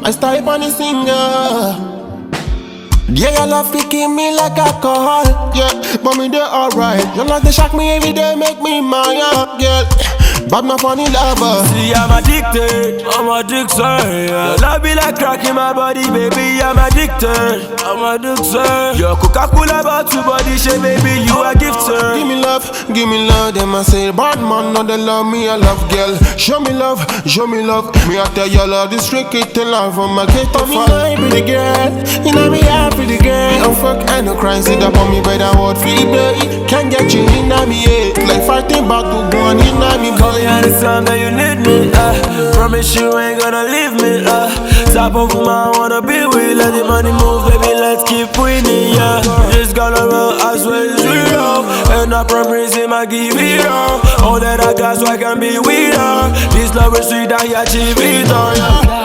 I start on the singer. Yeah, your love kicking me like alcohol. Yeah, but me do alright. Your love they shock me every day, make me mine, girl. But my funny lover. See, I'm addicted, yeah. Your love be like crack in my body, baby, I'm addicted. Your Coca-Cola bottle body shape, baby, you are gifted. Give me love, them I say bad man, no they love me, I love girl. Show me love, me I tell you love, this trick it till love from my gate to fall. Me pretty girl, you know me a pretty girl. I'm fuck and no crying, sit up on me bed and what free play. Can't get you in me head, like fighting back to go on in me. Call me anytime that you need me, promise you ain't gonna leave me, Top of my wanna be with, let the money move, baby, let's keep winning, yeah. This girl around, I swear it's real, and I promise him I give it all that I got so I can be with her. This love is sweet, I achieve it all, yeah.